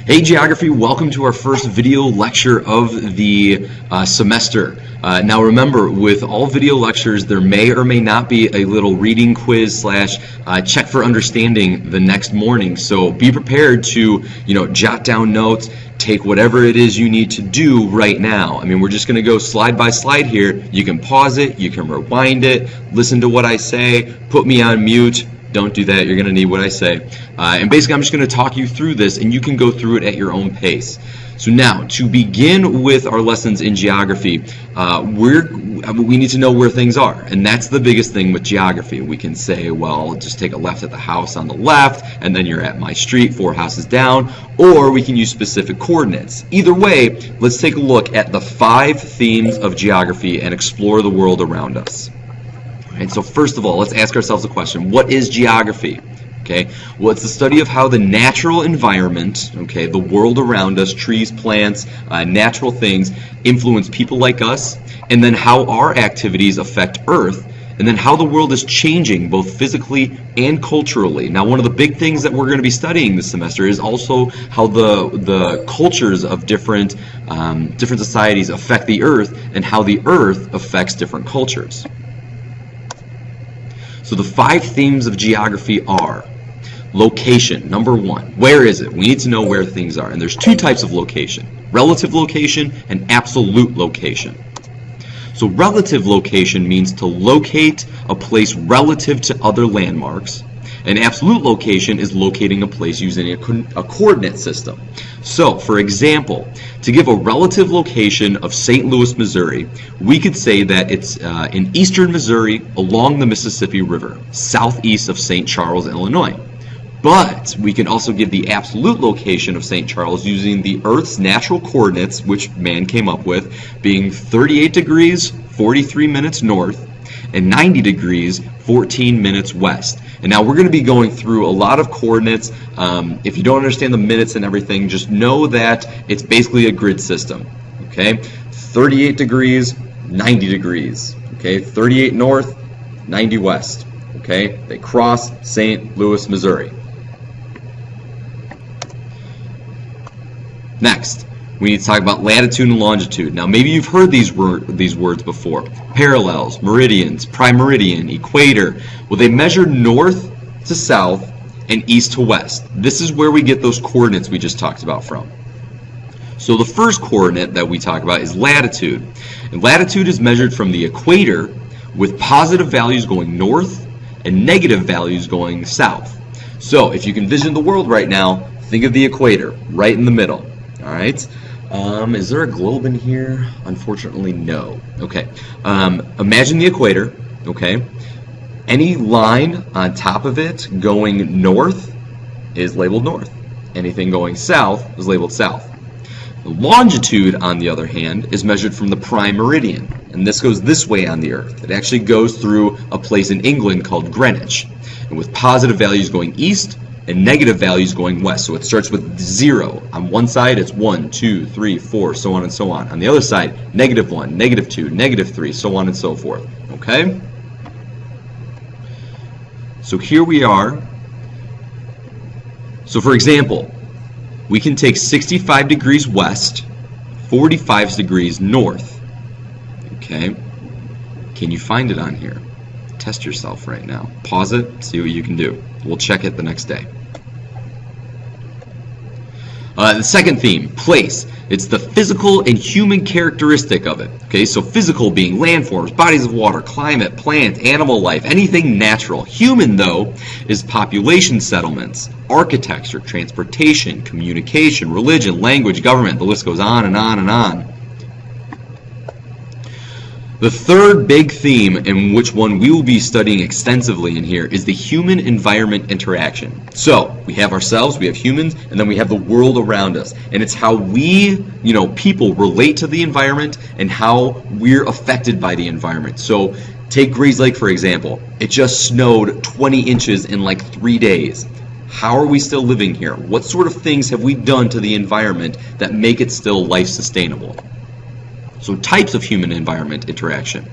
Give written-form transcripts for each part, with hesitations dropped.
Hey Geography, welcome to our first video lecture of the semester. Now remember, with all video lectures, there may or may not be a little reading quiz slash check for understanding the next morning. So be prepared to, jot down notes, take whatever it is you need to do right now. I mean, we're just going to go slide by slide here. You can pause it, you can rewind it, listen to what I say, put me on mute. Don't do that. You're going to need what I say. And basically, I'm just going to talk you through this, and you can go through it at your own pace. So now, to begin with our lessons in geography, we need to know where things are. And that's the biggest thing with geography. We can say, well, just take a left at the house on the left, and then you're at my street 4 houses down. Or we can use specific coordinates. Either way, let's take a look at the 5 themes of geography and explore the world around us. And so first of all, let's ask ourselves a question. What is geography? Okay, well, it's the study of how the natural environment, the world around us, trees, plants, natural things, influence people like us, and then how our activities affect Earth, and then how the world is changing both physically and culturally. Now, one of the big things that we're going to be studying this semester is also how the cultures of different societies affect the Earth, and how the Earth affects different cultures. So the 5 themes of geography are location, number 1. Where is it? We need to know where things are. And there's 2 types of location, relative location and absolute location. So relative location means to locate a place relative to other landmarks. And absolute location is locating a place using a coordinate system. So, for example, to give a relative location of St. Louis, Missouri, we could say that it's in eastern Missouri along the Mississippi River, southeast of St. Charles, Illinois. But we can also give the absolute location of St. Charles using the Earth's natural coordinates, which man came up with, being 38 degrees, 43 minutes north, and 90 degrees, 14 minutes west. And now we're going to be going through a lot of coordinates. If you don't understand the minutes and everything, just know that it's basically a grid system. Okay, 38 degrees, 90 degrees. Okay, 38 north, 90 west. Okay, they cross St. Louis, Missouri. Next, we need to talk about latitude and longitude. Now, maybe you've heard these words before. Parallels, meridians, prime meridian, equator. Well, they measure north to south and east to west. This is where we get those coordinates we just talked about from. So the first coordinate that we talk about is latitude. And latitude is measured from the equator with positive values going north and negative values going south. So if you can vision the world right now, think of the equator right in the middle. All right. Is there a globe in here? Unfortunately, no. Okay. Imagine the equator. Okay. Any line on top of it going north is labeled north. Anything going south is labeled south. The longitude, on the other hand, is measured from the prime meridian. And this goes this way on the Earth. It actually goes through a place in England called Greenwich. And with positive values going east, and negative values going west. So it starts with 0. On one side, it's 1, 2, 3, 4, so on and so on. On the other side, -1, -2, -3, so on and so forth. Okay? So here we are. So for example, we can take 65 degrees west, 45 degrees north. Okay? Can you find it on here? Test yourself right now. Pause it, see what you can do. We'll check it the next day. The second theme, place. It's the physical and human characteristic of it. Okay, so physical being landforms, bodies of water, climate, plant, animal life, anything natural. Human, though, is population settlements, architecture, transportation, communication, religion, language, government. The list goes on and on and on. The third big theme, and which one we will be studying extensively in here, is the human-environment interaction. So, we have ourselves, we have humans, and then we have the world around us. And it's how we, people relate to the environment and how we're affected by the environment. So, take Grays Lake, for example. It just snowed 20 inches in like 3 days. How are we still living here? What sort of things have we done to the environment that make it still life-sustainable? So types of human-environment interaction.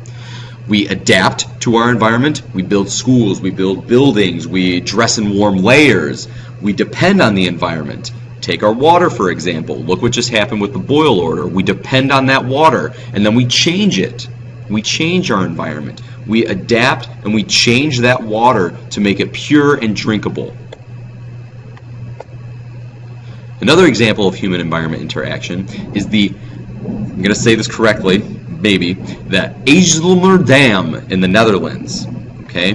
We adapt to our environment. We build schools. We build buildings. We dress in warm layers. We depend on the environment. Take our water, for example. Look what just happened with the boil order. We depend on that water, and then we change it. We change our environment. We adapt, and we change that water to make it pure and drinkable. Another example of human-environment interaction is I'm going to say this correctly, maybe, the IJsselmeer Dam in the Netherlands. Okay,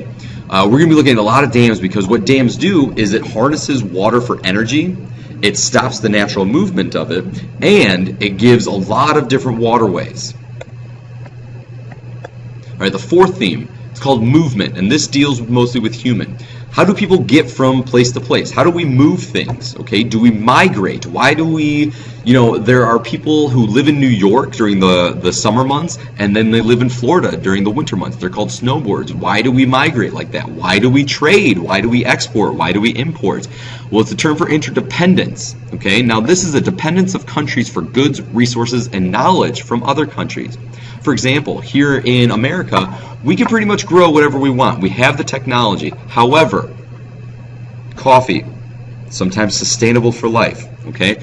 we're going to be looking at a lot of dams because what dams do is it harnesses water for energy, it stops the natural movement of it, and it gives a lot of different waterways. All right, the fourth theme, it's called movement, and this deals mostly with human. How do people get from place to place? How do we move things? Okay, do we migrate? Why do we, there are people who live in New York during the summer months, and then they live in Florida during the winter months. They're called snowbirds. Why do we migrate like that? Why do we trade? Why do we export? Why do we import? Well, it's a term for interdependence. Okay, now this is a dependence of countries for goods, resources, and knowledge from other countries. For example, here in America, we can pretty much grow whatever we want. We have the technology. However, coffee, sometimes sustainable for life. Okay,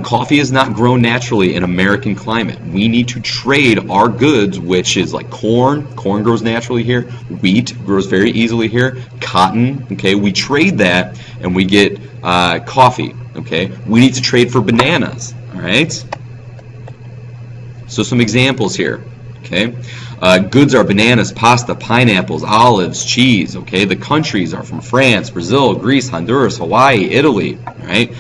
coffee is not grown naturally in American climate. We need to trade our goods, which is like corn. Corn grows naturally here. Wheat grows very easily here. Cotton. Okay, we trade that and we get coffee. Okay, we need to trade for bananas. All right. So some examples here. Okay, goods are bananas, pasta, pineapples, olives, cheese. Okay, the countries are from France, Brazil, Greece, Honduras, Hawaii, Italy. All right,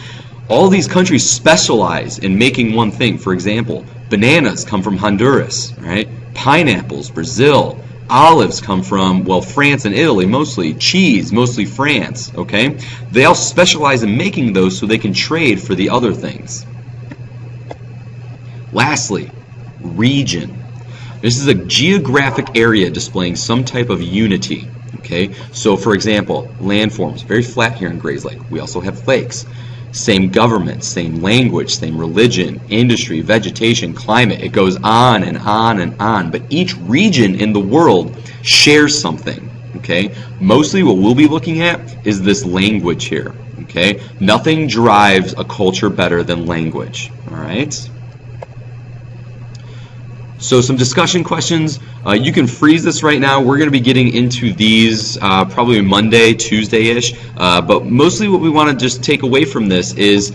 all these countries specialize in making one thing. For example, bananas come from Honduras. Right, pineapples, Brazil. Olives come from, well, France and Italy mostly. Cheese, mostly France. Okay, they all specialize in making those so they can trade for the other things. Lastly, region. This is a geographic area displaying some type of unity. Okay, so for example, landforms, very flat here in Grayslake. We also have lakes. Same government, same language, same religion, industry, vegetation, climate. It goes on and on and on. But each region in the world shares something. Okay, mostly what we'll be looking at is this language here. Okay, nothing drives a culture better than language. All right. So some discussion questions. You can freeze this right now. We're going to be getting into these probably Monday, Tuesday-ish. But mostly what we want to just take away from this is,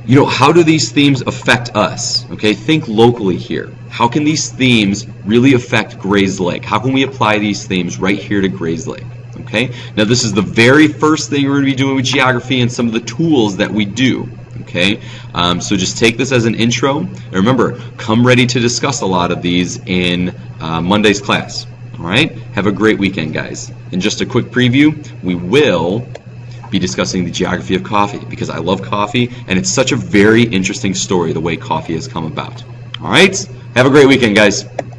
how do these themes affect us? Okay, think locally here. How can these themes really affect Grayslake? How can we apply these themes right here to Grayslake? Okay, now this is the very first thing we're going to be doing with geography and some of the tools that we do. Okay, so just take this as an intro. And remember, come ready to discuss a lot of these in Monday's class. All right, have a great weekend, guys. And just a quick preview, we will be discussing the geography of coffee because I love coffee and it's such a very interesting story the way coffee has come about. All right, have a great weekend, guys.